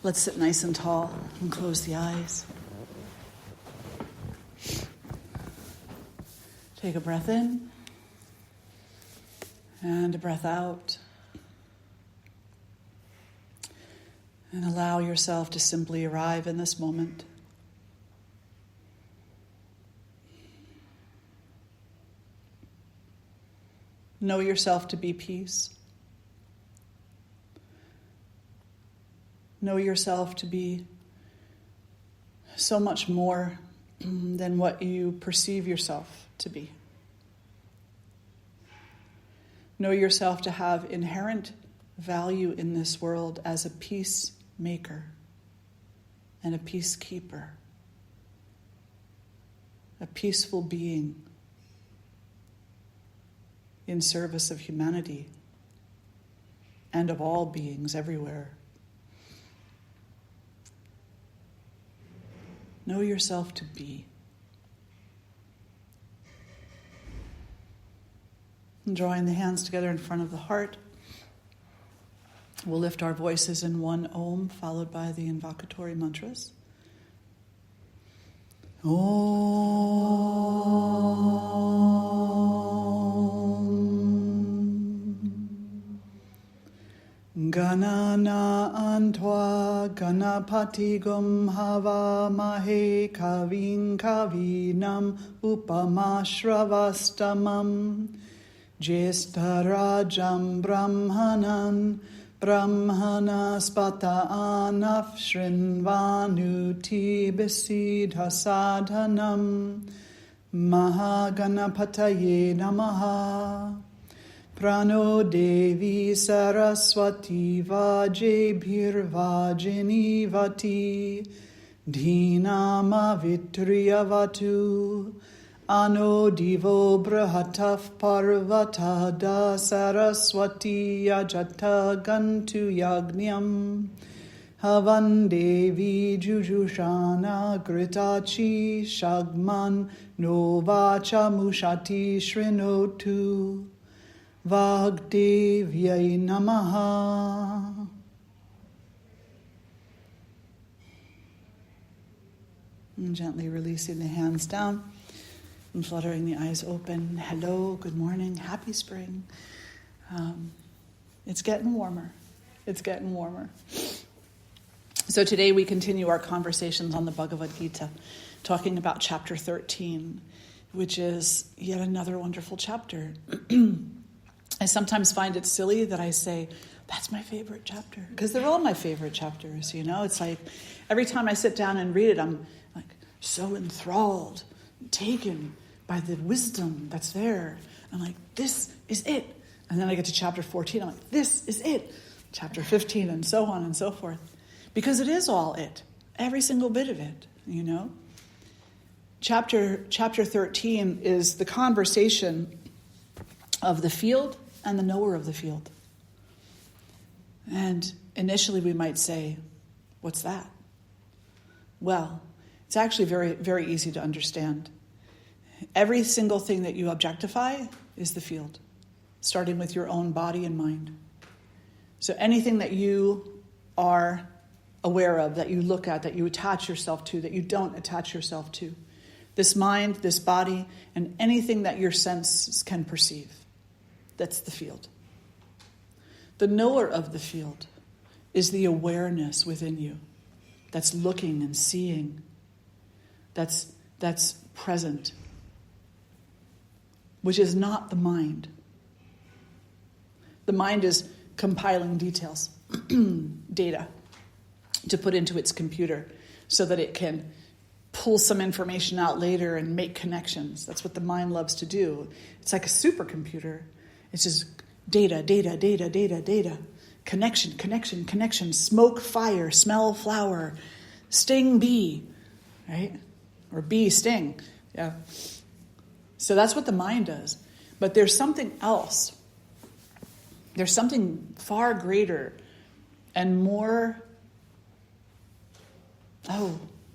Let's sit nice and tall and close the eyes. Take a breath in and a breath out. And allow yourself to simply arrive in this moment. Know yourself to be peace. Know yourself to be so much more than what you perceive yourself to be. Know yourself to have inherent value in this world as a peacemaker and a peacekeeper, a peaceful being in service of humanity and of all beings everywhere. Know yourself to be. And drawing the hands together in front of the heart, we'll lift our voices in one Om, followed by the invocatory mantras. Ganana antva ganapati gum hava mahe kavin kavinam upamashravastamam jestharajam brahmanan brahmanaspata anaf shrinvanuti besidha sadhanam mahaganapataye namaha. Prano Devi Saraswati Vajebhir Vajini Vati Dhinama Vitriyavatu Ano Divo Brahataf Parvatada Saraswati Yajata Gantu Yagnyam Havan Devi Jujushana Gritachi Shagman Novacha Mushati Shrinotu Vagdevyai Namaha. And gently releasing the hands down and fluttering the eyes open. Hello, good morning, happy spring. It's getting warmer. It's getting warmer. So today we continue our conversations on the Bhagavad Gita, talking about chapter 13, which is yet another wonderful chapter. I sometimes find it silly that I say, that's my favorite chapter. Because they're all my favorite chapters, you know? It's like, every time I sit down and read it, I'm like so enthralled, taken by the wisdom that's there. I'm like, this is it. And then I get to chapter 14, I'm like, this is it. Chapter 15, and so on and so forth. Because it is all it. Every single bit of it, you know? Chapter 13 is the conversation of the field and the knower of the field. And initially we might say, what's that? Well, it's actually very, very easy to understand. Every single thing that you objectify is the field, starting with your own body and mind. So anything that you are aware of, that you look at, that you attach yourself to, that you don't attach yourself to, this mind, this body, and anything that your senses can perceive, that's the field. The knower of the field is the awareness within you that's looking and seeing, that's present, which is not the mind. The mind is compiling details, data, to put into its computer so that it can pull some information out later and make connections. That's what the mind loves to do. It's like a supercomputer. It's just data, data, data, data, data. Connection, connection, connection. Smoke, fire, smell, flower. Sting, bee, right? Or bee, sting. Yeah. So that's what the mind does. But there's something else. There's something far greater and more,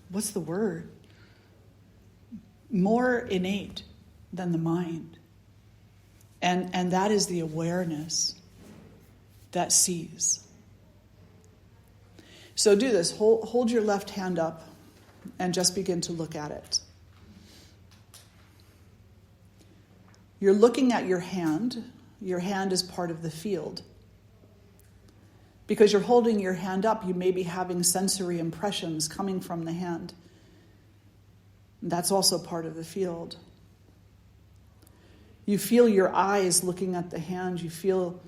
what's the word? More innate than the mind. And that is the awareness that sees. So do this. Hold your left hand up and just begin to look at it. You're looking at your hand. Your hand is part of the field. Because you're holding your hand up, you may be having sensory impressions coming from the hand. That's also part of the field. You feel your eyes looking at the hand. You feel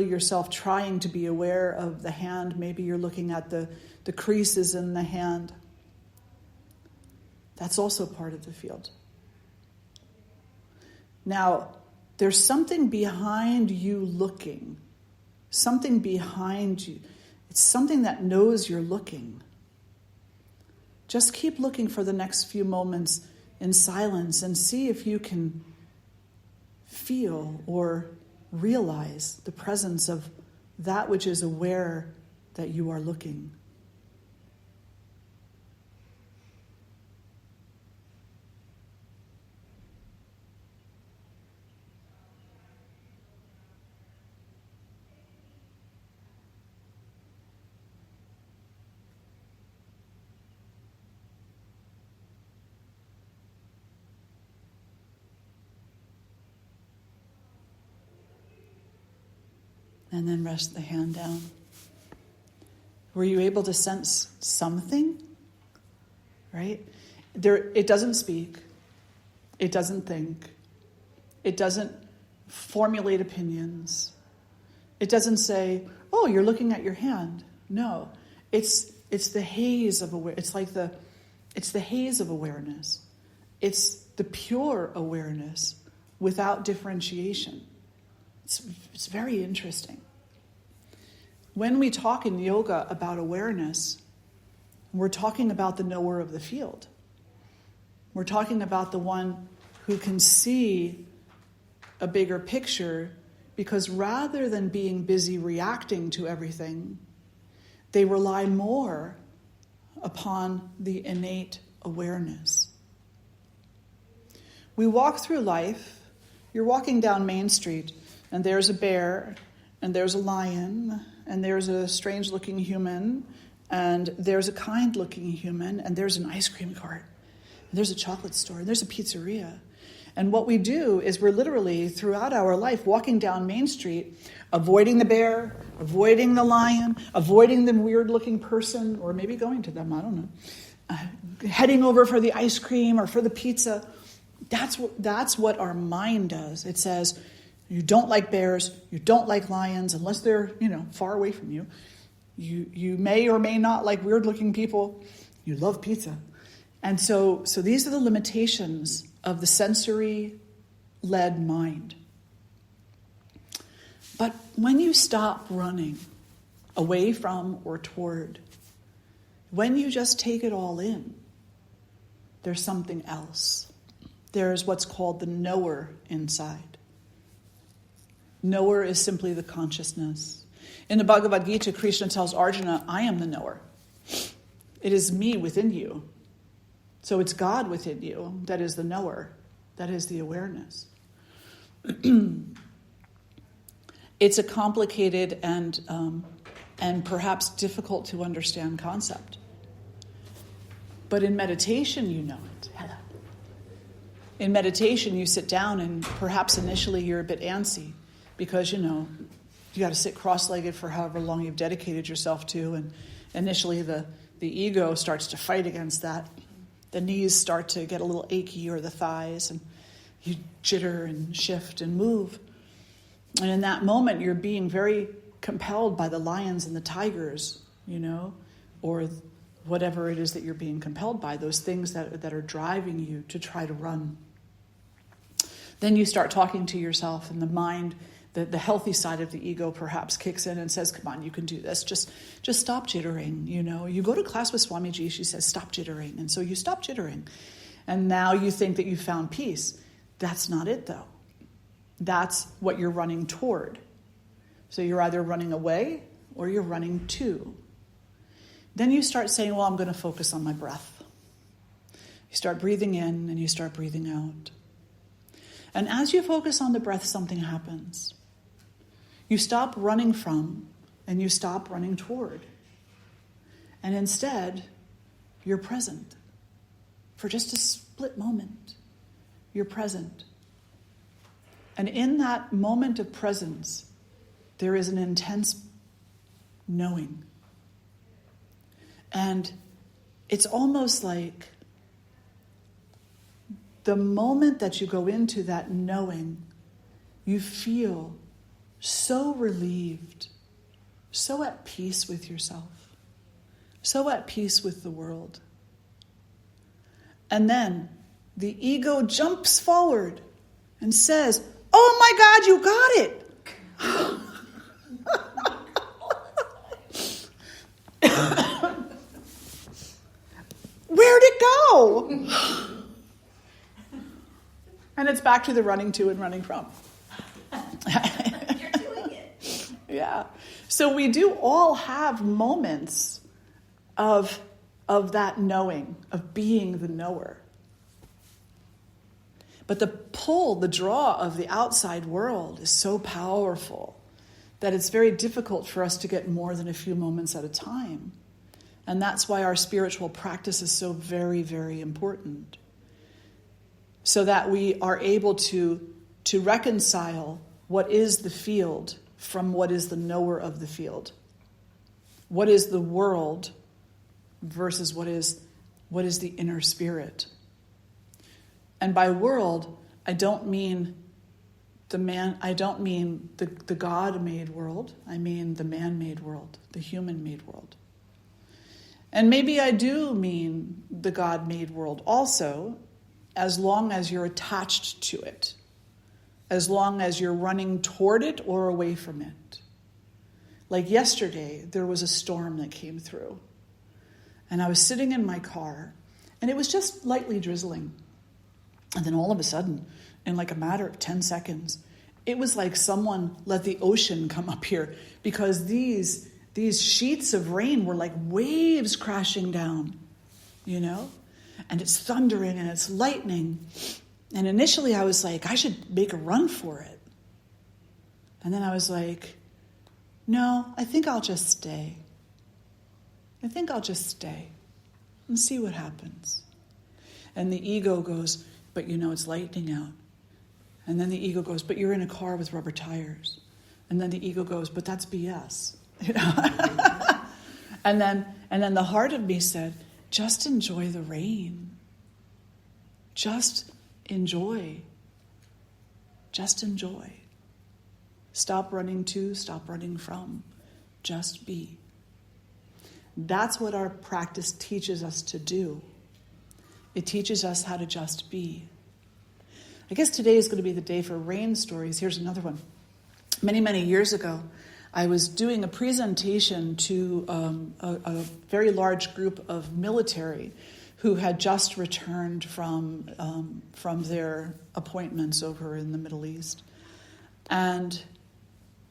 yourself trying to be aware of the hand. Maybe you're looking at the creases in the hand. That's also part of the field. Now, there's something behind you looking. Something behind you. It's something that knows you're looking. Just keep looking for the next few moments in silence and see if you can feel or realize the presence of that which is aware that you are looking. And then rest the hand down. Were you able to sense something? Right? It doesn't speak. It doesn't think. It doesn't formulate opinions. It doesn't say, oh, you're looking at your hand. No. It's the haze of awareness. It's the haze of awareness. It's the pure awareness without differentiation. It's very interesting. When we talk in yoga about awareness, we're talking about the knower of the field. We're talking about the one who can see a bigger picture, because rather than being busy reacting to everything, they rely more upon the innate awareness. We walk through life. You're walking down Main Street, and there's a bear, and there's a lion, and there's a strange-looking human, and there's a kind-looking human, and there's an ice cream cart, and there's a chocolate store, and there's a pizzeria. And what we do is we're literally, throughout our life, walking down Main Street, avoiding the bear, avoiding the lion, avoiding the weird-looking person, or maybe going to them, I don't know, heading over for the ice cream or for the pizza. That's what our mind does. It says, you don't like bears, you don't like lions, unless they're, far away from you. You may or may not like weird-looking people. You love pizza. And so these are the limitations of the sensory-led mind. But when you stop running away from or toward, when you just take it all in, there's something else. There's what's called the knower inside. Knower is simply the consciousness. In the Bhagavad Gita, Krishna tells Arjuna, I am the knower. It is me within you. So it's God within you that is the knower, that is the awareness. It's a complicated and perhaps difficult to understand concept. But in meditation, you know it. In meditation, you sit down and perhaps initially you're a bit antsy, because, you got to sit cross-legged for however long you've dedicated yourself to. And initially the ego starts to fight against that. The knees start to get a little achy, or the thighs, and you jitter and shift and move. And in that moment, you're being very compelled by the lions and the tigers, or whatever it is that you're being compelled by, those things that are driving you to try to run. Then you start talking to yourself, and the mind, the healthy side of the ego perhaps kicks in and says, come on, you can do this. Just stop jittering, You go to class with Swamiji, she says, stop jittering. And so you stop jittering. And now you think that you found peace. That's not it, though. That's what you're running toward. So you're either running away or you're running to. Then you start saying, well, I'm going to focus on my breath. You start breathing in and you start breathing out. And as you focus on the breath, something happens. You stop running from and you stop running toward. And instead, you're present. For just a split moment, you're present. And in that moment of presence, there is an intense knowing. And it's almost like the moment that you go into that knowing, you feel so relieved, so at peace with yourself, so at peace with the world. And then the ego jumps forward and says, "Oh my God, you got it." Where'd it go? And it's back to the running to and running from. You're doing it. Yeah. So we do all have moments of that knowing, of being the knower. But the pull, the draw of the outside world is so powerful that it's very difficult for us to get more than a few moments at a time. And that's why our spiritual practice is so very, very important. So that we are able to reconcile what is the field from what is the knower of the field. What is the world versus what is the inner spirit. And by world, I don't mean the God-made world. I mean the man-made world, the human-made world. And maybe I do mean the God-made world also, as long as you're attached to it, as long as you're running toward it or away from it. Like yesterday, there was a storm that came through, and I was sitting in my car, and it was just lightly drizzling. And then all of a sudden, in like a matter of 10 seconds, it was like someone let the ocean come up here, because these sheets of rain were like waves crashing down, and it's thundering and it's lightning. And initially I was like, I should make a run for it. And then I was like, no, I think I'll just stay. I think I'll just stay and see what happens. And the ego goes, but it's lightning out. And then the ego goes, but you're in a car with rubber tires. And then the ego goes, but that's BS. And then the heart of me said, just enjoy the rain. Just enjoy. Just enjoy. Stop running to, stop running from. Just be. That's what our practice teaches us to do. It teaches us how to just be. I guess today is going to be the day for rain stories. Here's another one. Many, many years ago, I was doing a presentation to a very large group of military who had just returned from their appointments over in the Middle East. And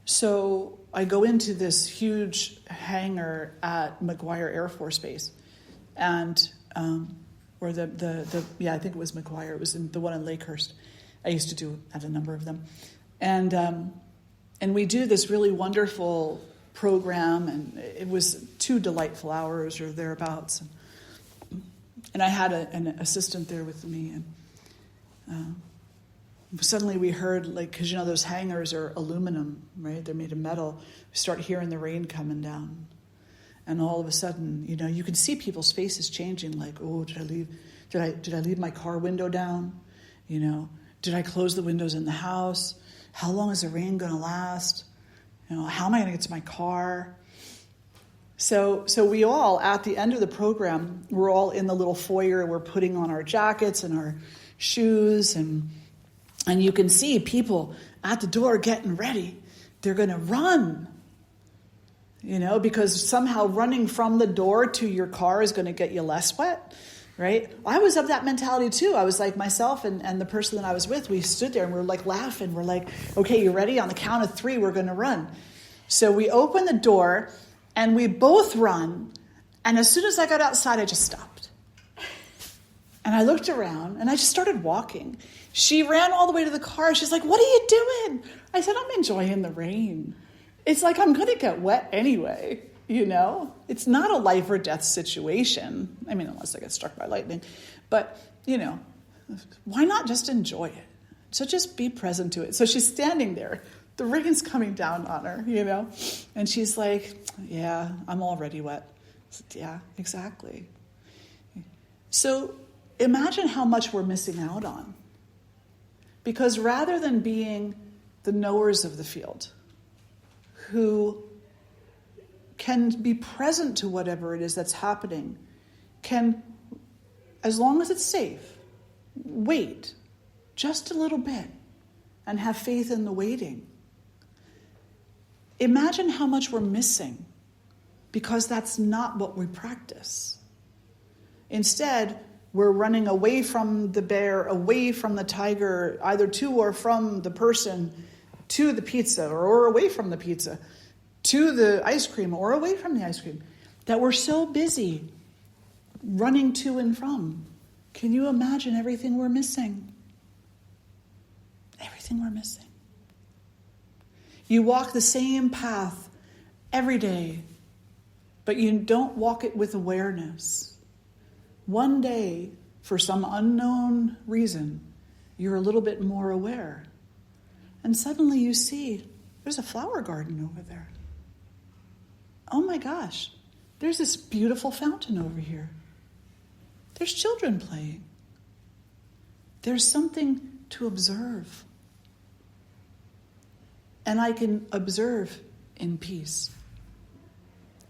so I go into this huge hangar at McGuire Air Force Base, and or I think it was McGuire. It was the one in Lakehurst. I used to do at a number of them, and we do this really wonderful program, and it was 2 delightful hours or thereabouts. And I had an assistant there with me, and suddenly we heard, because those hangars are aluminum, right? They're made of metal. We start hearing the rain coming down. And all of a sudden, you can see people's faces changing, like, oh, did I leave my car window down? Did I close the windows in the house? How long is the rain going to last? How am I going to get to my car? So we all, at the end of the program, we're all in the little foyer. We're putting on our jackets and our shoes, and you can see people at the door getting ready. They're going to run. Because somehow running from the door to your car is going to get you less wet, right? I was of that mentality too. I was like myself and the person that I was with, we stood there and we were like laughing. We're like, okay, you ready? On the count of 3, we're going to run. So we open the door and we both run. And as soon as I got outside, I just stopped. And I looked around and I just started walking. She ran all the way to the car. She's like, what are you doing? I said, I'm enjoying the rain. It's like I'm going to get wet anyway. It's not a life or death situation. I mean, unless I get struck by lightning. But, why not just enjoy it? So just be present to it. So she's standing there. The rain's coming down on her, And she's like, yeah, I'm already wet. I said, yeah, exactly. So imagine how much we're missing out on. Because rather than being the knowers of the field, who can be present to whatever it is that's happening, can, as long as it's safe, wait just a little bit and have faith in the waiting. Imagine how much we're missing because that's not what we practice. Instead, we're running away from the bear, away from the tiger, either to or from the person, to the pizza, or away from the pizza, to the ice cream, or away from the ice cream, that we're so busy running to and from. Can you imagine everything we're missing? Everything we're missing. You walk the same path every day, but you don't walk it with awareness. One day, for some unknown reason, you're a little bit more aware. And suddenly you see, there's a flower garden over there. Oh my gosh, there's this beautiful fountain over here. There's children playing. There's something to observe. And I can observe in peace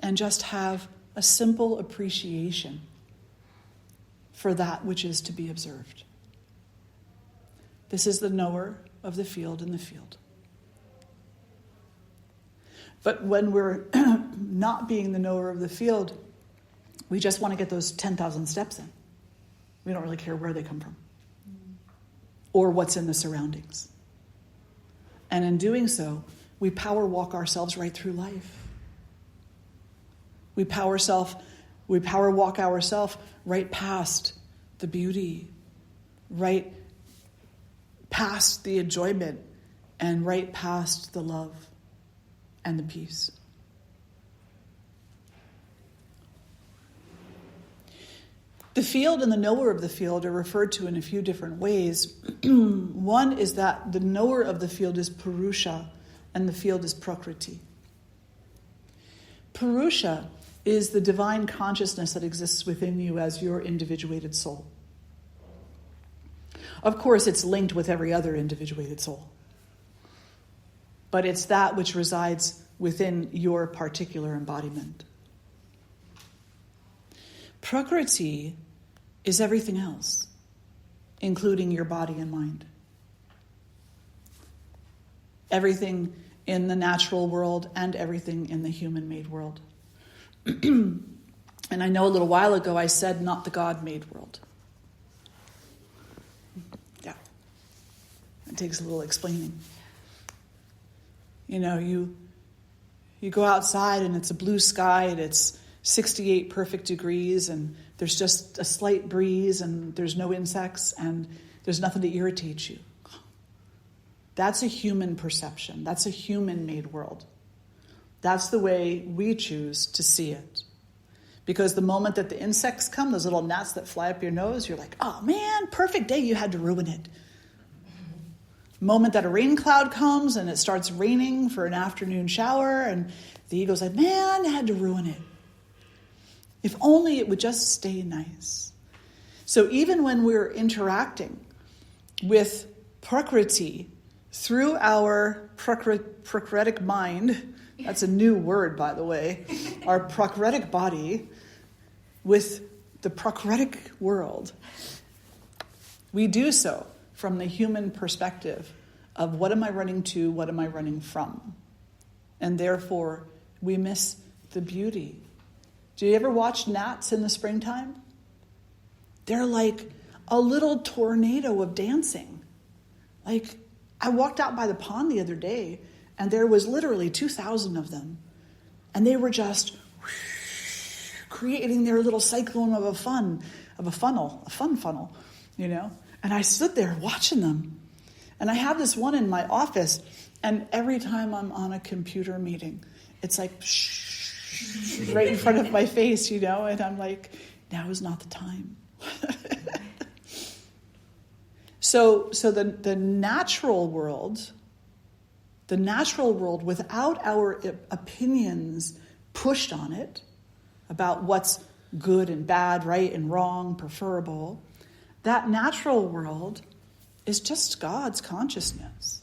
and just have a simple appreciation for that which is to be observed. This is the knower of the field in the field. But when we're not being the knower of the field, we just want to get those 10,000 steps in. We don't really care where they come from or what's in the surroundings. And in doing so, we power walk ourselves right through life. We power walk ourselves right past the beauty, right past the enjoyment, and right past the love and the peace. The field and the knower of the field are referred to in a few different ways. One is that the knower of the field is Purusha and the field is Prakriti. Purusha is the divine consciousness that exists within you as your individuated soul. Of course, it's linked with every other individuated soul. But it's that which resides within your particular embodiment. Prakriti is everything else, including your body and mind. Everything in the natural world and everything in the human-made world. And I know a little while ago I said not the God-made world. Yeah. It takes a little explaining. You go outside and it's a blue sky and it's 68 perfect degrees and there's just a slight breeze and there's no insects and there's nothing to irritate you. That's a human perception. That's a human-made world. That's the way we choose to see it. Because the moment that the insects come, those little gnats that fly up your nose, you're like, oh man, perfect day, you had to ruin it. Moment that a rain cloud comes and it starts raining for an afternoon shower and the ego's like, man, I had to ruin it. If only it would just stay nice. So even when we're interacting with Prakriti through our Prakritic mind, that's a new word, by the way, our Prakritic body with the Prakritic world, we do so from the human perspective of what am I running to, what am I running from? And therefore, we miss the beauty. Do you ever watch gnats in the springtime? They're like a little tornado of dancing. Like, I walked out by the pond the other day, and there was literally 2,000 of them. And they were just creating their little cyclone of a fun funnel, And I stood there watching them. And I have this one in my office, and every time I'm on a computer meeting, it's like, shh. right in front of my face, and I'm like, now is not the time. So the natural world, without our opinions pushed on it about what's good and bad, right and wrong, preferable, that natural world is just God's consciousness.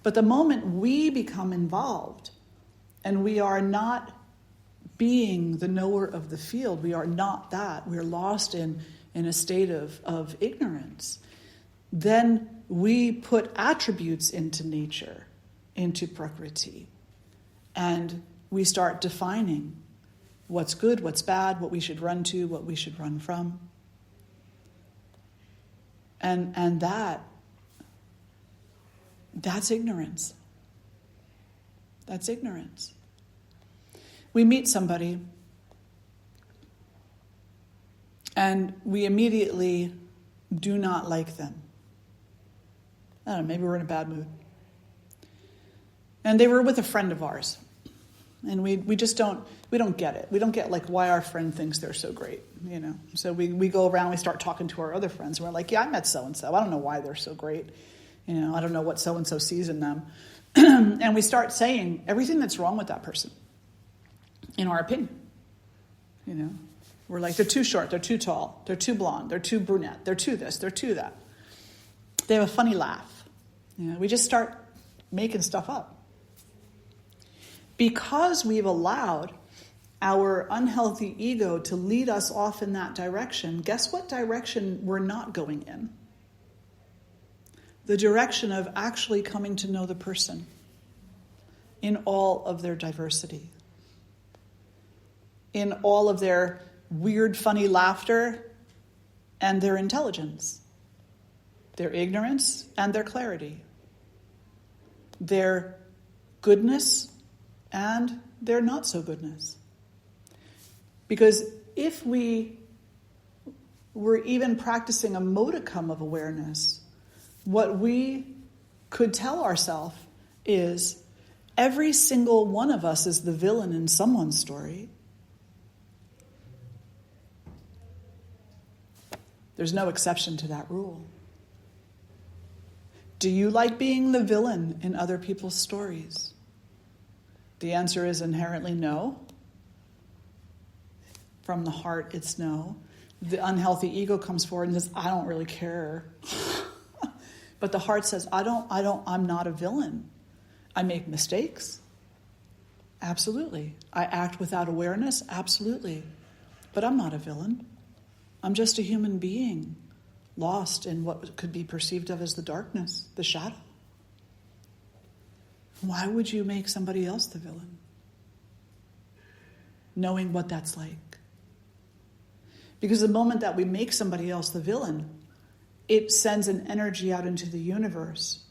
But the moment we become involved and we are not being the knower of the field, we are not that, we're lost in a state of ignorance, then we put attributes into nature, into Prakriti, and we start defining what's good, what's bad, what we should run to, what we should run from. And that's ignorance. That's ignorance. We meet somebody and we immediately do not like them. I don't know, maybe we're in a bad mood. And they were with a friend of ours. And we don't get it. We don't get why our friend thinks they're so great, So we go around, we start talking to our other friends. And we're like, yeah, I met so-and-so. I don't know why they're so great. I don't know what so-and-so sees in them. And we start saying everything that's wrong with that person, in our opinion. We're like, they're too short, they're too tall, they're too blonde, they're too brunette, they're too this, they're too that. They have a funny laugh. We just start making stuff up. Because we've allowed our unhealthy ego to lead us off in that direction, guess what direction we're not going in? The direction of actually coming to know the person in all of their diversity, in all of their weird, funny laughter and their intelligence, their ignorance and their clarity, their goodness and their not-so-goodness. Because if we were even practicing a modicum of awareness, what we could tell ourselves is every single one of us is the villain in someone's story. There's no exception to that rule. Do you like being the villain in other people's stories? The answer is inherently no. From the heart, it's no. The unhealthy ego comes forward and says, I don't really care. But the heart says, I'm not a villain. I make mistakes. Absolutely. I act without awareness. Absolutely. But I'm not a villain. I'm just a human being, lost in what could be perceived of as the darkness, the shadow. Why would you make somebody else the villain? Knowing what that's like. Because the moment that we make somebody else the villain, it sends an energy out into the universe.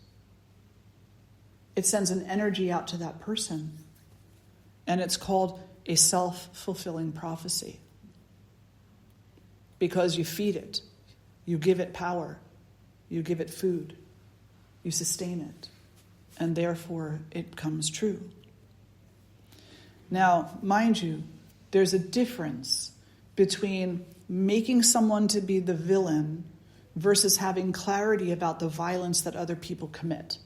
It sends an energy out to that person. And it's called a self-fulfilling prophecy. Because you feed it. You give it power. You give it food. You sustain it. And therefore it comes true. Now, mind you, there's a difference between making someone to be the villain versus having clarity about the violence that other people commit.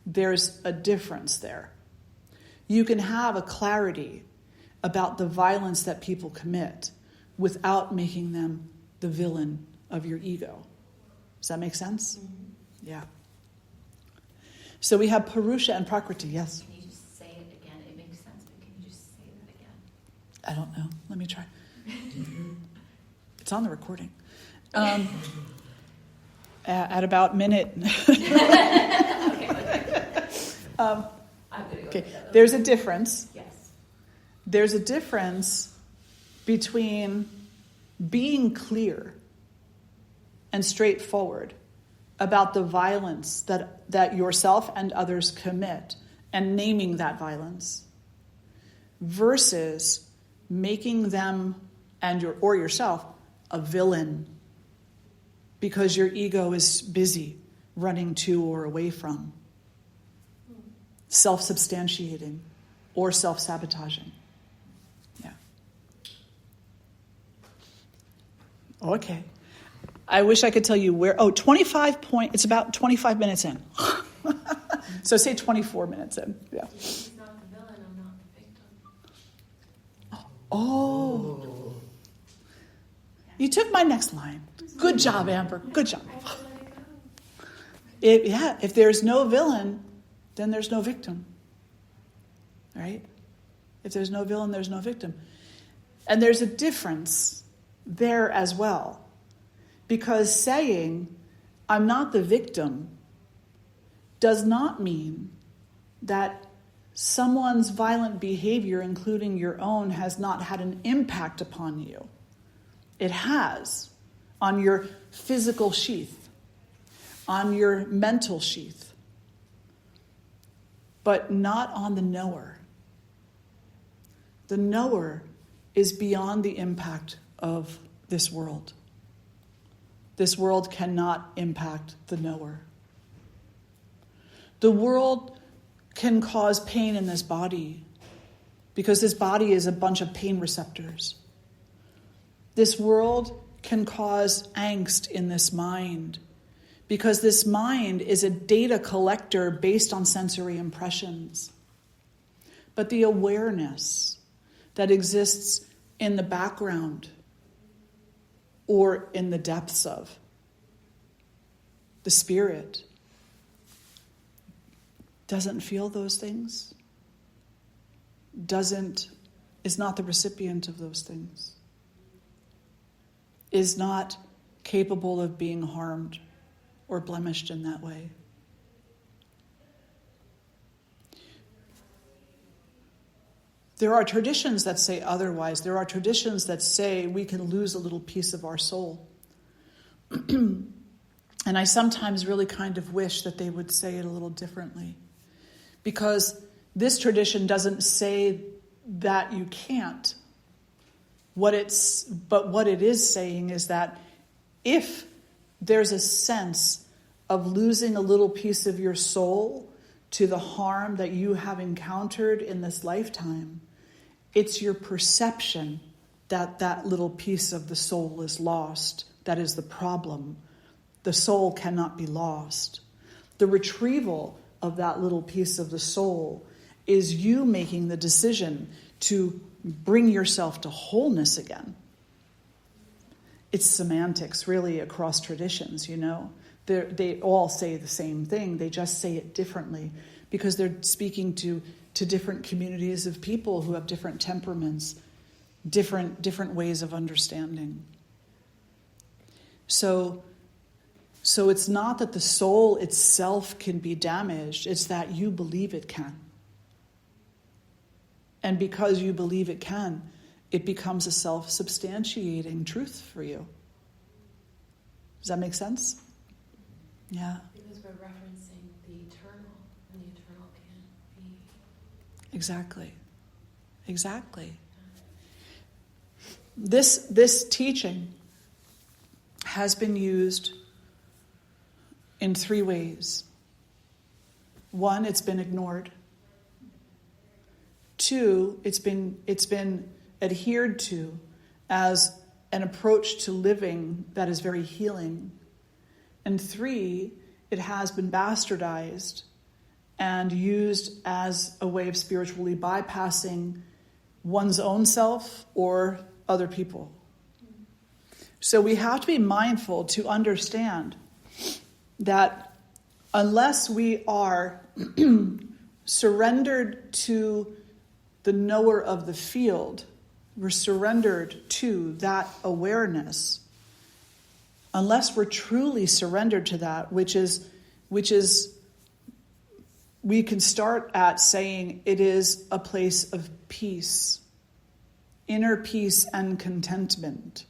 There's a difference there. You can have a clarity about the violence that people commit without making them the villain of your ego. Does that make sense? Mm-hmm. Yeah. So we have Purusha and Prakriti, yes? Can you just say it again? It makes sense, but can you just say that again? I don't know. Let me try. It's on the recording. At about minute. Okay. There's a difference. Yes. There's a difference between being clear and straightforward about the violence that yourself and others commit and naming that violence versus making them and yourself a villain because your ego is busy running to or away from, self-substantiating, or self-sabotaging. Yeah. Okay. I wish I could tell you where. Oh, it's about 25 minutes in. So say 24 minutes in. Yeah. He's not the villain, I'm not the victim. Oh. You took my next line. Good job, Amber. Good job. I have to let it go. If there's no villain, then there's no victim. Right? If there's no villain, there's no victim. And there's a difference there as well. Because saying, I'm not the victim, does not mean that someone's violent behavior, including your own, has not had an impact upon you. It has, on your physical sheath, on your mental sheath, but not on the knower. The knower is beyond the impact of this world. This world cannot impact the knower. The world can cause pain in this body because this body is a bunch of pain receptors. This world can cause angst in this mind because this mind is a data collector based on sensory impressions. But the awareness that exists in the background or in the depths of the spirit doesn't feel those things, is not the recipient of those things, is not capable of being harmed or blemished in that way. There are traditions that say otherwise. There are traditions that say we can lose a little piece of our soul. And I sometimes really kind of wish that they would say it a little differently. Because this tradition doesn't say that you can't. But what it is saying is that if there's a sense of losing a little piece of your soul to the harm that you have encountered in this lifetime, it's your perception that that little piece of the soul is lost. That is the problem. The soul cannot be lost. The retrieval of that little piece of the soul is you making the decision to bring yourself to wholeness again. It's semantics, really, across traditions, you know. They all say the same thing. They just say it differently because they're speaking to different communities of people who have different temperaments, different ways of understanding. So it's not that the soul itself can be damaged, it's that you believe it can. And because you believe it can, it becomes a self-substantiating truth for you. Does that make sense? Yeah. Because we're referencing the eternal, and the eternal can't be. Exactly. This teaching has been used in 3 ways. 1, it's been ignored. 2, it's been adhered to as an approach to living that is very healing. And 3, it has been bastardized and used as a way of spiritually bypassing one's own self or other people. So we have to be mindful to understand that unless we are surrendered to the knower of the field, we're surrendered to that awareness. Unless we're truly surrendered to that, which is we can start at saying it is a place of peace, inner peace and contentment.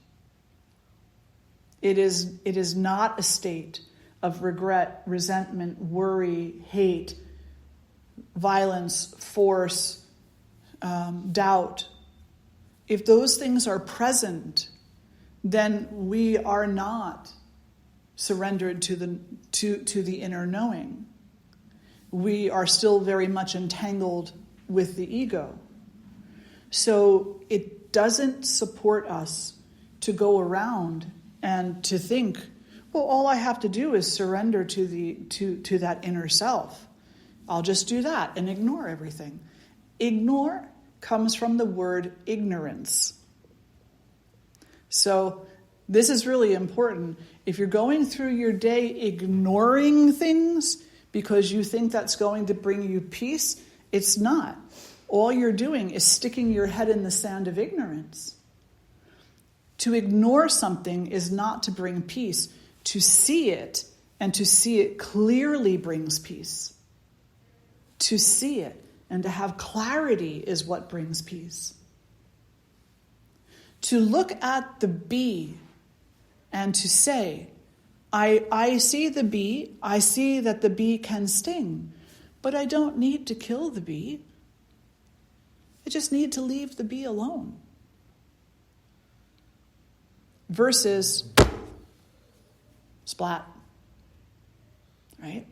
It is not a state of regret, resentment, worry, hate, violence, force, doubt. If those things are present, then we are not surrendered to the inner knowing. We are still very much entangled with the ego. So it doesn't support us to go around and to think, well, all I have to do is surrender to that inner self. I'll just do that and ignore everything. Ignore comes from the word ignorance. So this is really important. If you're going through your day ignoring things because you think that's going to bring you peace, it's not. All you're doing is sticking your head in the sand of ignorance. To ignore something is not to bring peace. To see it, and to see it clearly, brings peace. To see it and to have clarity is what brings peace. To look at the bee and to say, I see the bee, I see that the bee can sting, but I don't need to kill the bee. I just need to leave the bee alone. Versus splat, right?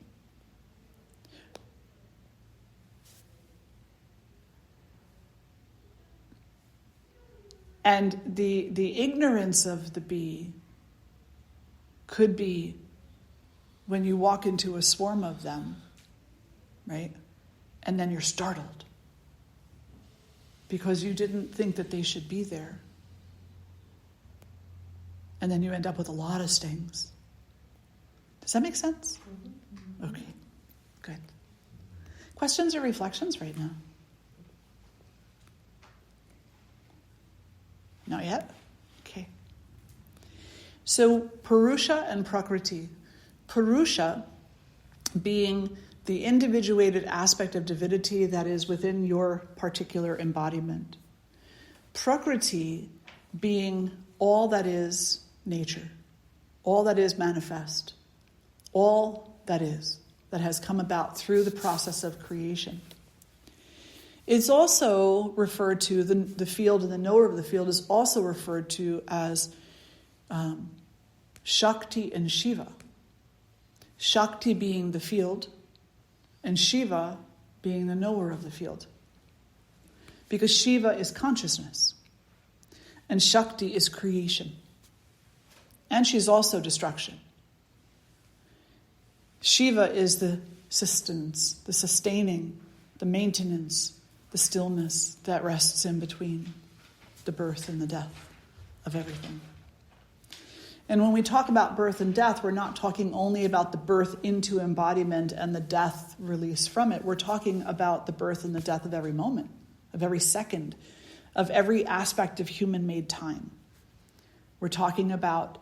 And the ignorance of the bee could be when you walk into a swarm of them, right? And then you're startled because you didn't think that they should be there. And then you end up with a lot of stings. Does that make sense? Okay, good. Questions or reflections right now? Not yet? Okay. So Purusha and Prakriti. Purusha being the individuated aspect of divinity that is within your particular embodiment. Prakriti being all that is nature, all that is manifest, all that is, that has come about through the process of creation. It's also referred to, the field and the knower of the field is also referred to as Shakti and Shiva. Shakti being the field, and Shiva being the knower of the field. Because Shiva is consciousness, and Shakti is creation. And she's also destruction. Shiva is the sustenance, the sustaining, the maintenance, the stillness that rests in between the birth and the death of everything. And when we talk about birth and death, we're not talking only about the birth into embodiment and the death release from it. We're talking about the birth and the death of every moment, of every second, of every aspect of human-made time. We're talking about,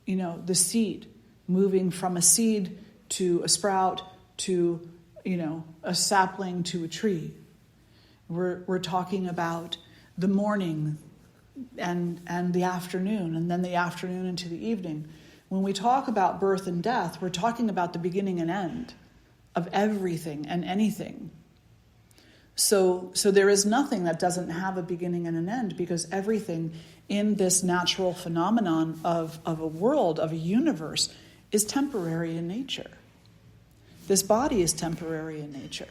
the seed moving from a seed to a sprout to, a sapling to a tree. We're talking about the morning and the afternoon, and then the afternoon into the evening. When we talk about birth and death, we're talking about the beginning and end of everything and anything. So there is nothing that doesn't have a beginning and an end, because everything in this natural phenomenon of a world, of a universe, is temporary in nature. This body is temporary in nature.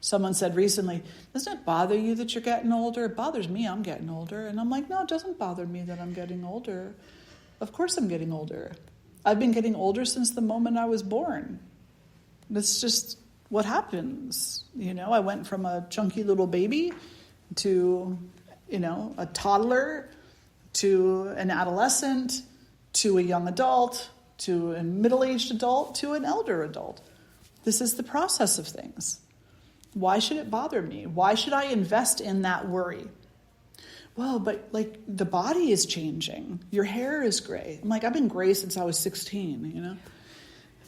Someone said recently, doesn't it bother you that you're getting older? It bothers me, I'm getting older. And I'm like, no, it doesn't bother me that I'm getting older. Of course I'm getting older. I've been getting older since the moment I was born. That's just what happens. I went from a chunky little baby to, a toddler, to an adolescent, to a young adult, to a middle-aged adult, to an elder adult. This is the process of things. Why should it bother me? Why should I invest in that worry? Well, but the body is changing. Your hair is gray. I'm like, I've been gray since I was 16,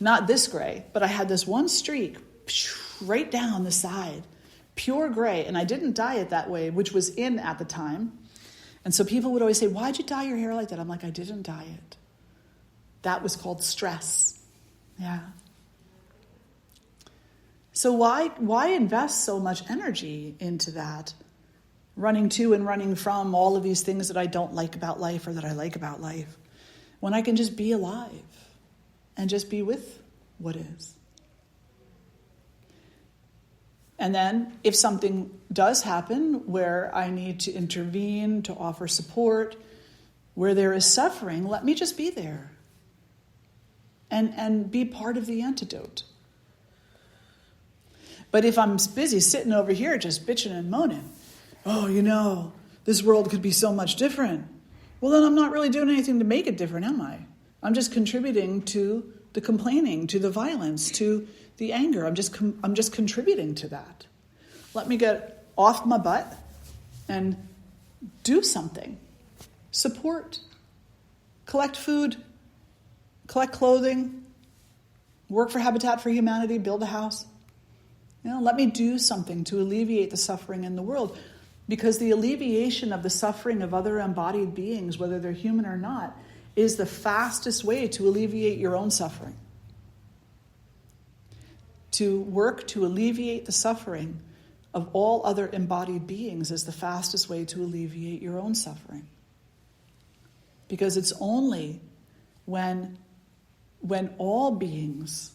Not this gray, but I had this one streak right down the side, pure gray. And I didn't dye it that way, which was in at the time. And so people would always say, why'd you dye your hair like that? I'm like, I didn't dye it. That was called stress. Yeah. So why invest so much energy into that? Running to and running from all of these things that I don't like about life or that I like about life, when I can just be alive and just be with what is. And then if something does happen where I need to intervene, to offer support, where there is suffering, let me just be there and be part of the antidote. But if I'm busy sitting over here just bitching and moaning, oh, this world could be so much different. Well, then I'm not really doing anything to make it different, am I? I'm just contributing to the complaining, to the violence, to the anger. I'm just contributing to that. Let me get off my butt and do something. Support. Collect food. Collect clothing. Work for Habitat for Humanity. Build a house. Let me do something to alleviate the suffering in the world. Because the alleviation of the suffering of other embodied beings, whether they're human or not, is the fastest way to alleviate your own suffering. To work to alleviate the suffering of all other embodied beings is the fastest way to alleviate your own suffering. Because it's only when all beings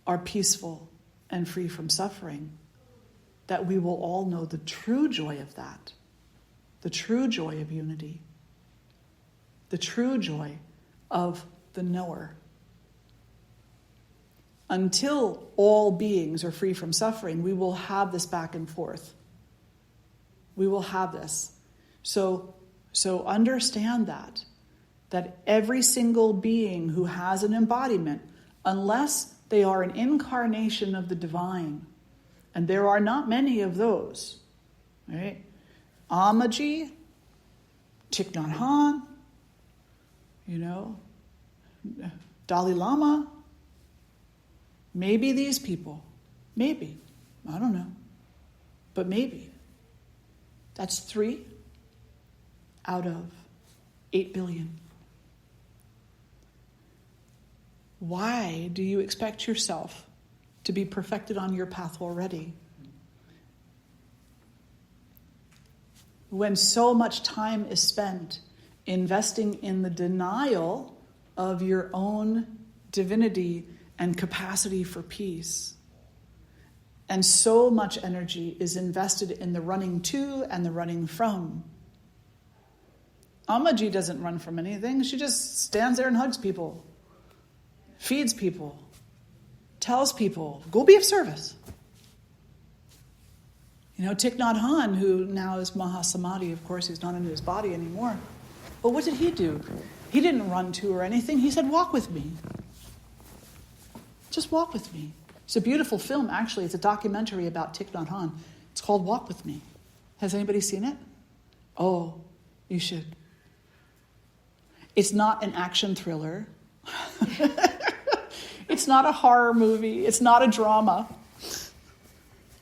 are peaceful and free from suffering that we will all know the true joy of that, the true joy of unity, the true joy of the knower. Until all beings are free from suffering, we will have this back and forth. We will have this. So understand that every single being who has an embodiment, unless they are an incarnation of the divine, and there are not many of those, right? Amaji, Thich Nhat Hanh, Dalai Lama, maybe these people, maybe, I don't know, but maybe. That's 3 out of 8 billion. Why do you expect yourself to be perfected on your path already? When so much time is spent investing in the denial of your own divinity and capacity for peace. And so much energy is invested in the running to and the running from. Amaji doesn't run from anything. She just stands there and hugs people, feeds people, tells people, go be of service. Thich Nhat Hanh, who now is Mahasamadhi, of course, he's not in his body anymore. But what did he do? He didn't run to or anything. He said, walk with me. Just walk with me. It's a beautiful film, actually. It's a documentary about Thich Nhat Hanh. It's called Walk With Me. Has anybody seen it? Oh, you should. It's not an action thriller. It's not a horror movie. It's not a drama.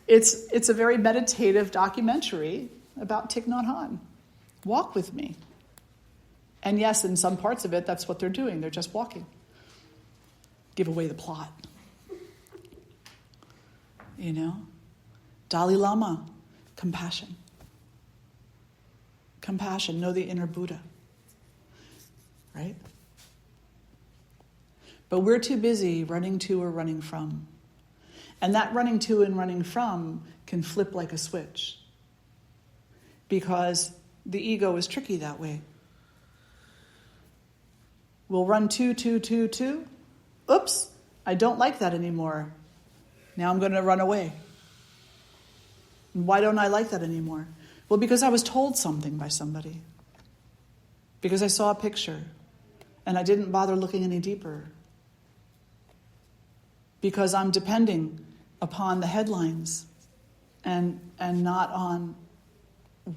It's a very meditative documentary about Thich Nhat Hanh. Walk with me. And yes, in some parts of it, that's what they're doing. They're just walking. Give away the plot. Dalai Lama, compassion. Compassion, know the inner Buddha. Right? But we're too busy running to or running from. And that running to and running from can flip like a switch. Because the ego is tricky that way. We'll run to. Oops, I don't like that anymore. Now I'm going to run away. Why don't I like that anymore? Well, because I was told something by somebody. Because I saw a picture and I didn't bother looking any deeper. Because I'm depending upon the headlines and not on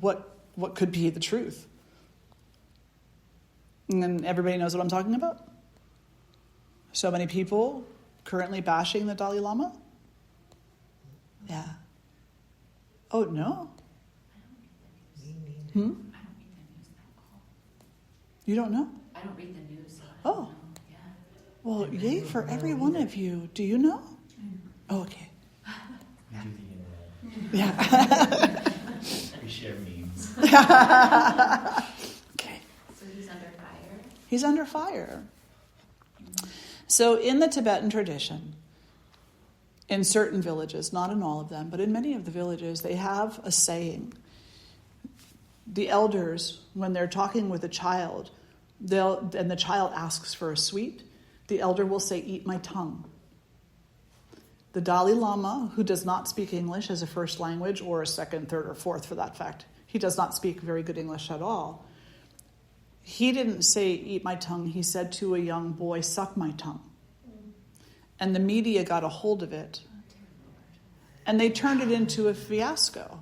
what could be the truth. And everybody knows what I'm talking about? So many people currently bashing the Dalai Lama? Yeah. Oh, no? I don't read the news that call. You don't know? I don't read the news. So Oh. I don't know. Yeah. Well, yay for every one of you. Do you know? Oh, okay. We do the internet. Yeah. We share memes. Okay. So he's under fire. He's under fire. So in the Tibetan tradition, in certain villages, not in all of them, but in many of the villages, they have a saying. The elders, when they're talking with a child, and the child asks for a sweet, the elder will say, "Eat my tongue." The Dalai Lama, who does not speak English as a first language, or a second, third, or fourth for that fact, he does not speak very good English at all. He didn't say, "Eat my tongue." He said to a young boy, "Suck my tongue." And the media got a hold of it. And they turned it into a fiasco.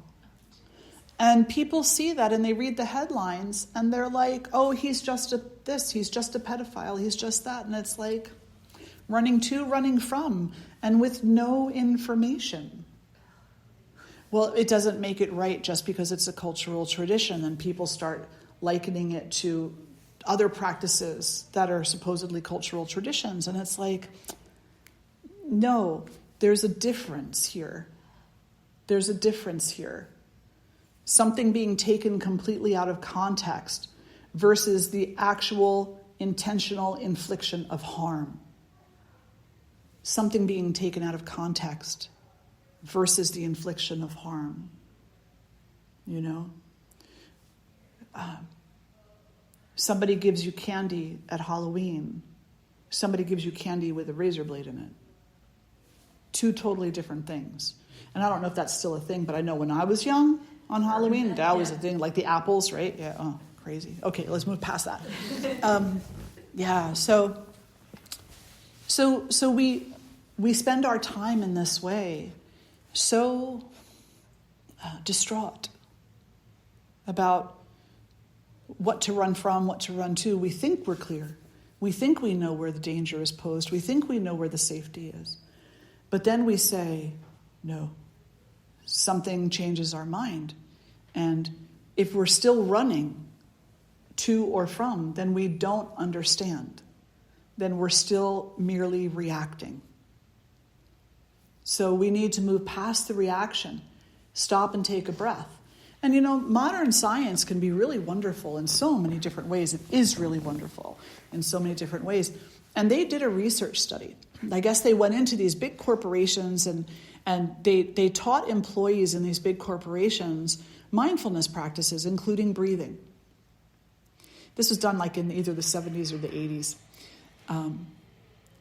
And people see that and they read the headlines and they're like, "Oh, he's just he's just a pedophile, he's just that." And it's like running to, running from, and with no information. Well, it doesn't make it right just because it's a cultural tradition, and people start likening it to other practices that are supposedly cultural traditions. And it's like, no, there's a difference here. There's a difference here. Something being taken completely out of context versus the actual intentional infliction of harm. Something being taken out of context versus the infliction of harm. You know? Somebody gives you candy at Halloween. Somebody gives you candy with a razor blade in it. Two totally different things. And I don't know if that's still a thing, but I know when I was young on Halloween, that was a thing, like the apples, right? Yeah, oh, crazy. Okay, let's move past that. So we spend our time in this way, so distraught about what to run from, what to run to. We think we're clear. We think we know where the danger is posed. We think we know where the safety is. But then we say, no, something changes our mind. And if we're still running to or from, then we don't understand. Then we're still merely reacting. So we need to move past the reaction, stop and take a breath. And you know, modern science can be really wonderful in so many different ways. It is really wonderful in so many different ways. And they did a research study. I guess they went into these big corporations and they taught employees in these big corporations mindfulness practices, including breathing. This was done like in either the 70s or the 80s.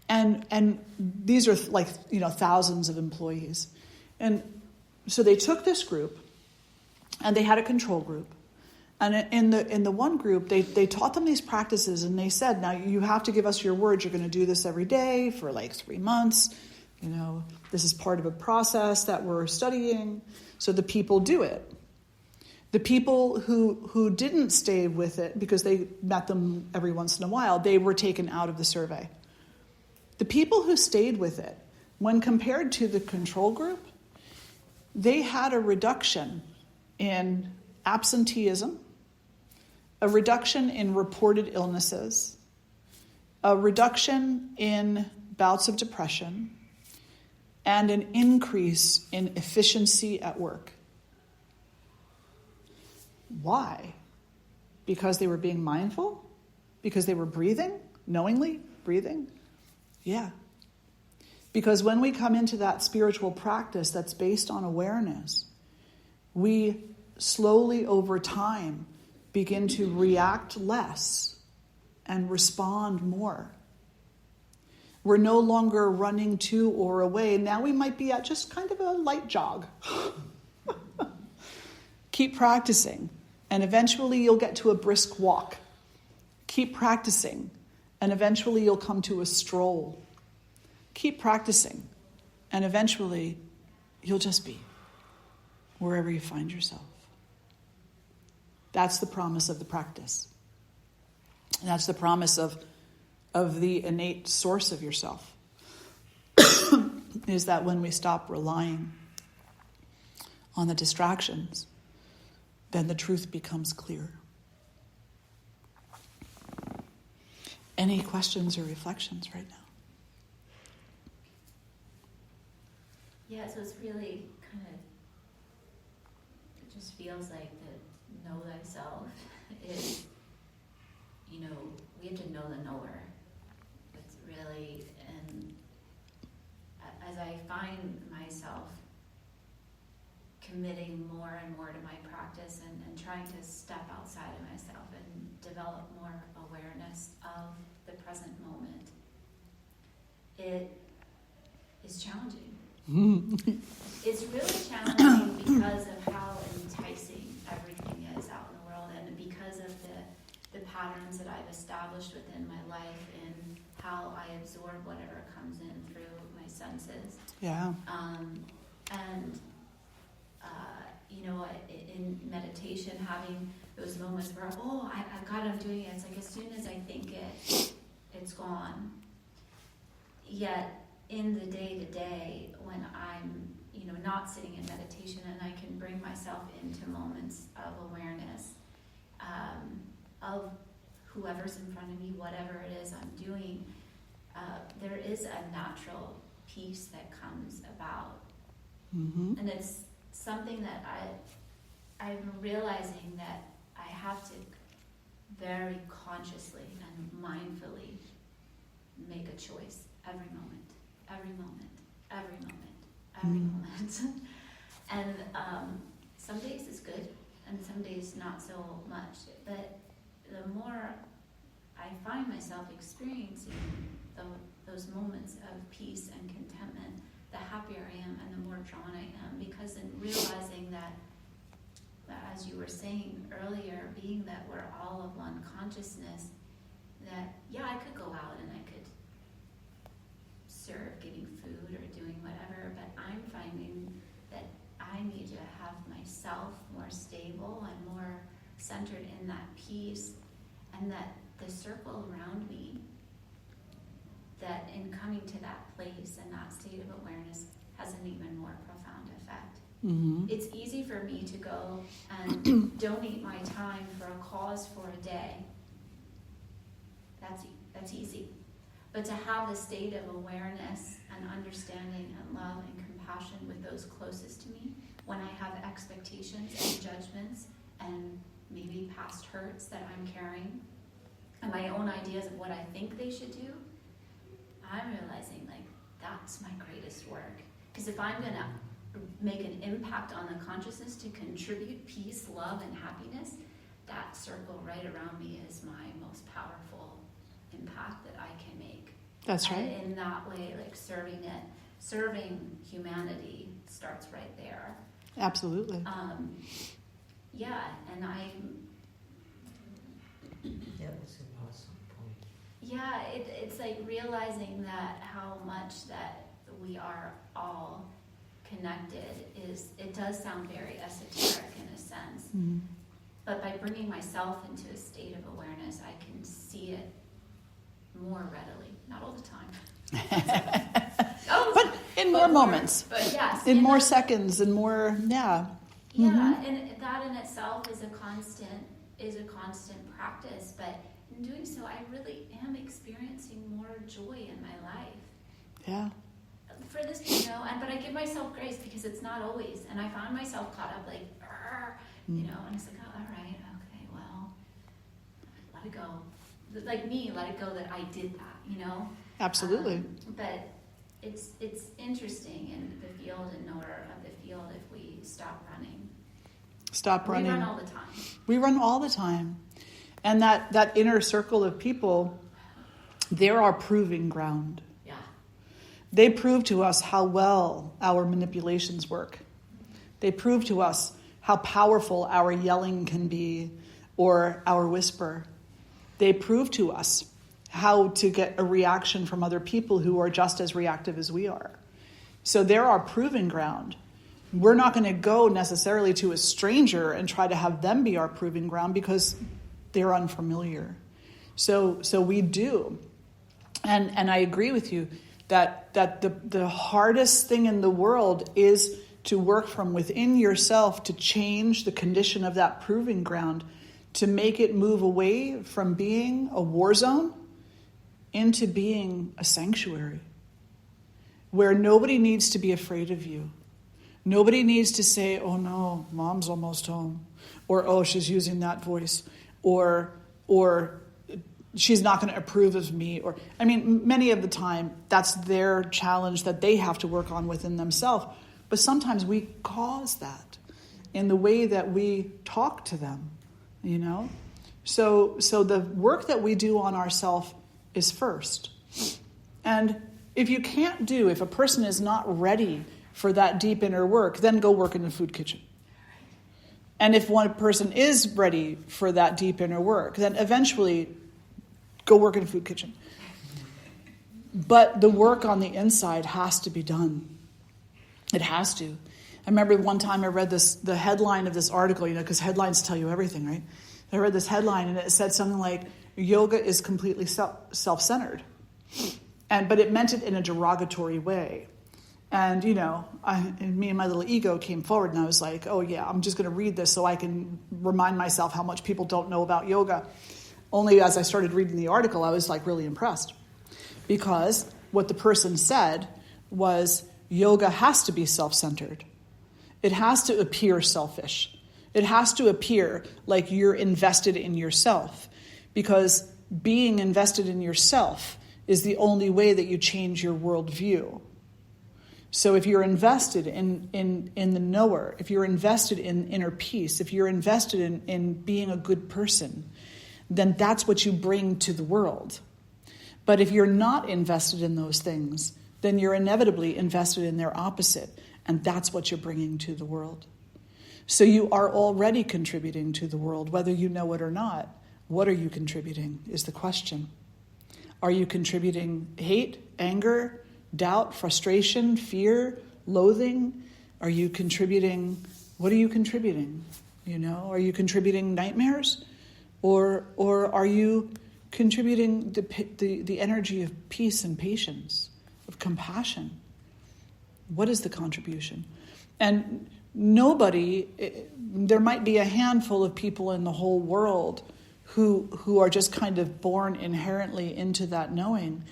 And these are like, you know, thousands of employees. And so they took this group and they had a control group. And in the one group, they taught them these practices, and they said, now you have to give us your word. You're going to do this every day for like 3 months. You know, this is part of a process that we're studying. So the people do it. The people who didn't stay with it, because they met them every once in a while, they were taken out of the survey. The people who stayed with it, when compared to the control group, they had a reduction in absenteeism, a reduction in reported illnesses, a reduction in bouts of depression, and an increase in efficiency at work. Why? Because they were being mindful? Because they were breathing? Knowingly breathing? Yeah. Because when we come into that spiritual practice that's based on awareness, we slowly over time begin to react less and respond more. We're no longer running to or away. Now we might be at just kind of a light jog. Keep practicing, and eventually you'll get to a brisk walk. Keep practicing, and eventually you'll come to a stroll. Keep practicing, and eventually you'll just be wherever you find yourself. That's the promise of the practice. That's the promise of the innate source of yourself, is that when we stop relying on the distractions, then the truth becomes clear. Any questions or reflections right now? Yeah, so it's really kind of, it just feels like the know thyself is, you know, we have to know the knower. It's really, and as I find committing more and more to my practice and trying to step outside of myself and develop more awareness of the present moment. It is challenging. It's really challenging because of how enticing everything is out in the world, and because of the patterns that I've established within my life and how I absorb whatever comes in through my senses. Yeah. In meditation, having those moments where, I'm doing it. It's like as soon as I think it's gone. Yet in the day-to-day, when I'm, not sitting in meditation, and I can bring myself into moments of awareness of whoever's in front of me, whatever it is I'm doing, there is a natural peace that comes about. Mm-hmm. And it's something that I'm realizing that I have to very consciously and mindfully make a choice every moment, every moment, every moment, every moment. And some days it's good, and some days not so much. But the more I find myself experiencing those moments of peace and contentment, the happier I am and the more drawn I am, because in realizing that, as you were saying earlier, being that we're all of one consciousness, that, I could go out and I could serve, giving food or doing whatever, but I'm finding that I need to have myself more stable and more centered in that peace, and that the circle around me, that in coming to that place and that state of awareness has an even more profound effect. Mm-hmm. It's easy for me to go and donate my time for a cause for a day. That's easy. But to have the state of awareness and understanding and love and compassion with those closest to me, when I have expectations and judgments and maybe past hurts that I'm carrying, and my own ideas of what I think they should do, I'm realizing that's my greatest work. Because if I'm going to make an impact on the consciousness to contribute peace, love, and happiness, that circle right around me is my most powerful impact that I can make. That's right. And in that way, serving humanity starts right there. Absolutely. And that's an awesome point. it's like realizing that how much that we are all connected it does sound very esoteric in a sense. Mm-hmm. But by bringing myself into a state of awareness, I can see it more readily. Not all the time. But in more moments. But yes. In more seconds and more, yeah. Yeah, Mm-hmm. and that in itself is a constant practice. But in doing so, I really am experiencing more joy in my life. Yeah. For this, but I give myself grace because it's not always. And I found myself caught up and it's like, all right, okay, well, let it go. Like me, let it go that I did that, Absolutely. But it's interesting in the field and knower of the field if we stop running. Stop running. We run all the time. We run all the time. And that inner circle of people, they're our proving ground. Yeah. They prove to us how well our manipulations work. They prove to us how powerful our yelling can be or our whisper. They prove to us how to get a reaction from other people who are just as reactive as we are. So they're our proving ground. We're not going to go necessarily to a stranger and try to have them be our proving ground because they're unfamiliar. So we do. And I agree with you that the hardest thing in the world is to work from within yourself to change the condition of that proving ground, to make it move away from being a war zone into being a sanctuary where nobody needs to be afraid of you. Nobody needs to say, oh no, mom's almost home, or oh, she's using that voice, or she's not going to approve of me. Or many of the time, that's their challenge that they have to work on within themselves. But sometimes we cause that. in the way that we talk to them, you know? So the work that we do on ourselves is first. And if a person is not ready for that deep inner work, then go work in the food kitchen. And if one person is ready for that deep inner work, then eventually go work in a food kitchen. But the work on the inside has to be done. It has to. I remember one time I read the headline of this article, because headlines tell you everything, right? I read this headline and it said something like, yoga is completely self-centered. But it meant it in a derogatory way. And, me and my little ego came forward and I was like, oh yeah, I'm just going to read this so I can remind myself how much people don't know about yoga. Only as I started reading the article, I was like really impressed. Because what the person said was, yoga has to be self-centered. It has to appear selfish. It has to appear like you're invested in yourself. Because being invested in yourself is the only way that you change your worldview. So if you're invested in the knower, if you're invested in inner peace, if you're invested in being a good person, then that's what you bring to the world. But if you're not invested in those things, then you're inevitably invested in their opposite, and that's what you're bringing to the world. So you are already contributing to the world, whether you know it or not. What are you contributing is the question. Are you contributing hate, anger, doubt, frustration, fear, loathing? Are you contributing, what are you contributing? Are you contributing nightmares? Or are you contributing the energy of peace and patience, of compassion? What is the contribution? And there might be a handful of people in the whole world who are just kind of born inherently into that knowing.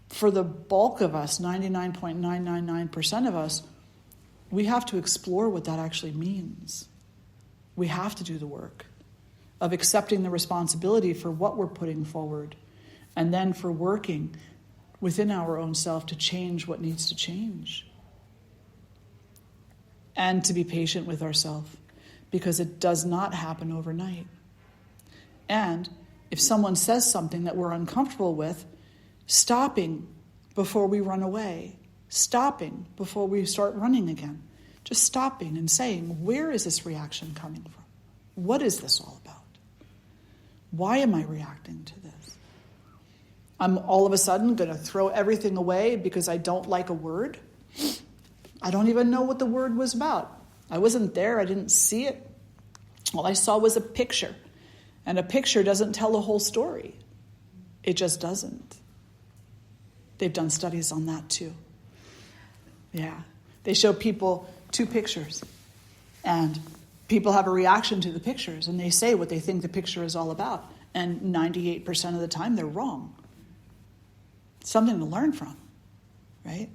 For the bulk of us, 99.999% of us, we have to explore what that actually means. We have to do the work of accepting the responsibility for what we're putting forward, and then for working within our own self to change what needs to change. And to be patient with ourselves, because it does not happen overnight. And if someone says something that we're uncomfortable with, stopping before we run away, stopping before we start running again, just stopping and saying, where is this reaction coming from? What is this all about? Why am I reacting to this? I'm all of a sudden going to throw everything away because I don't like a word. I don't even know what the word was about. I wasn't there. I didn't see it. All I saw was a picture. And a picture doesn't tell the whole story. It just doesn't. They've done studies on that too. Yeah. They show people 2 pictures. And people have a reaction to the pictures. And they say what they think the picture is all about. And 98% of the time they're wrong. Something to learn from. Right?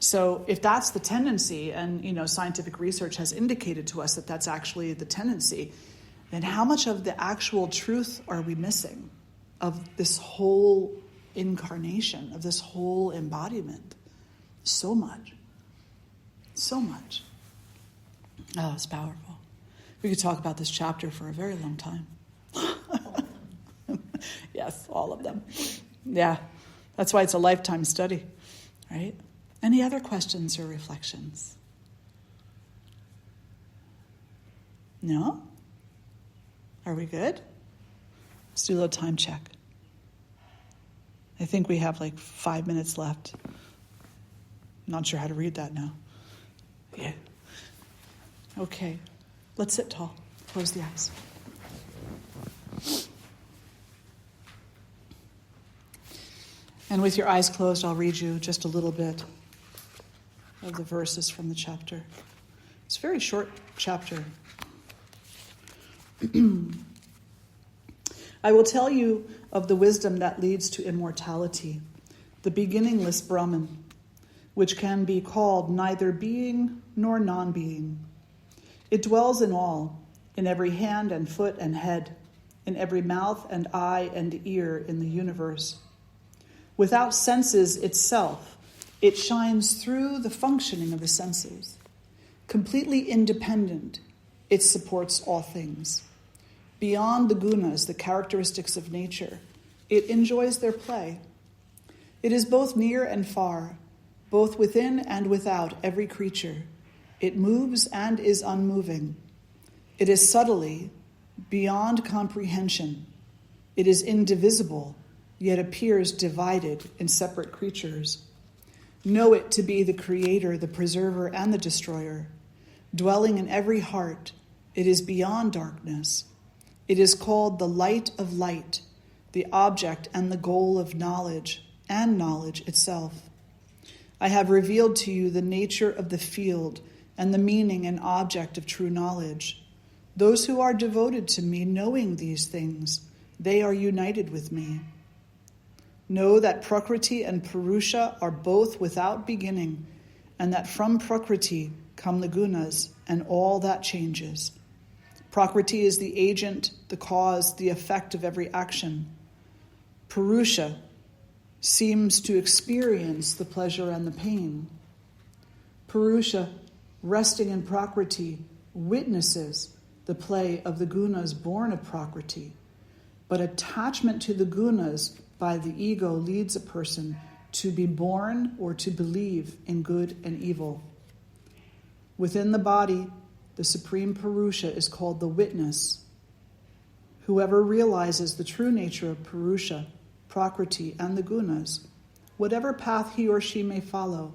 So if that's the tendency, and scientific research has indicated to us that that's actually the tendency, then how much of the actual truth are we missing of this whole incarnation, of this whole embodiment? So much. So much. Oh, it's powerful. We could talk about this chapter for a very long time. Yes, all of them. Yeah, that's why it's a lifetime study, right? Any other questions or reflections? No? Are we good? Let's do a little time check. I think we have like 5 minutes left. Not sure how to read that now. Yeah. Okay. Let's sit tall. Close the eyes. And with your eyes closed, I'll read you just a little bit of the verses from the chapter. It's a very short chapter. I will tell you of the wisdom that leads to immortality, the beginningless Brahman, which can be called neither being nor non-being. It dwells in all, in every hand and foot and head, in every mouth and eye and ear in the universe. Without senses itself, it shines through the functioning of the senses. Completely independent, it supports all things. Beyond the gunas, the characteristics of nature, it enjoys their play. It is both near and far, both within and without every creature. It moves and is unmoving. It is subtly, beyond comprehension. It is indivisible, yet appears divided in separate creatures. Know it to be the creator, the preserver, and the destroyer. Dwelling in every heart, it is beyond darkness. It is called the light of light, the object and the goal of knowledge, and knowledge itself. I have revealed to you the nature of the field and the meaning and object of true knowledge. Those who are devoted to me, knowing these things, they are united with me. Know that Prakriti and Purusha are both without beginning, and that from Prakriti come the gunas and all that changes. Prakriti is the agent, the cause, the effect of every action. Purusha seems to experience the pleasure and the pain. Purusha, resting in Prakriti, witnesses the play of the gunas born of Prakriti, but attachment to the gunas by the ego leads a person to be born or to believe in good and evil. Within the body, the supreme Purusha is called the witness. Whoever realizes the true nature of Purusha, Prakriti, and the gunas, whatever path he or she may follow,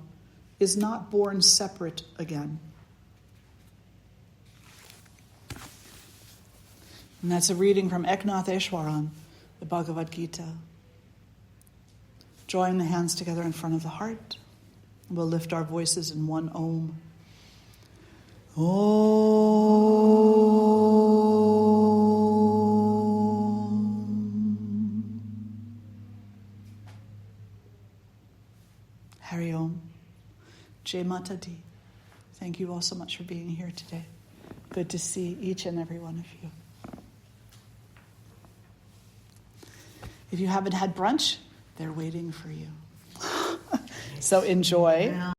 is not born separate again. And that's a reading from Eknath Eshwaran, the Bhagavad Gita. Drawing the hands together in front of the heart, we'll lift our voices in one Om. Om. Hari Om. Jai Mata Di. Thank you all so much for being here today. Good to see each and every one of you. If you haven't had brunch, they're waiting for you. So enjoy.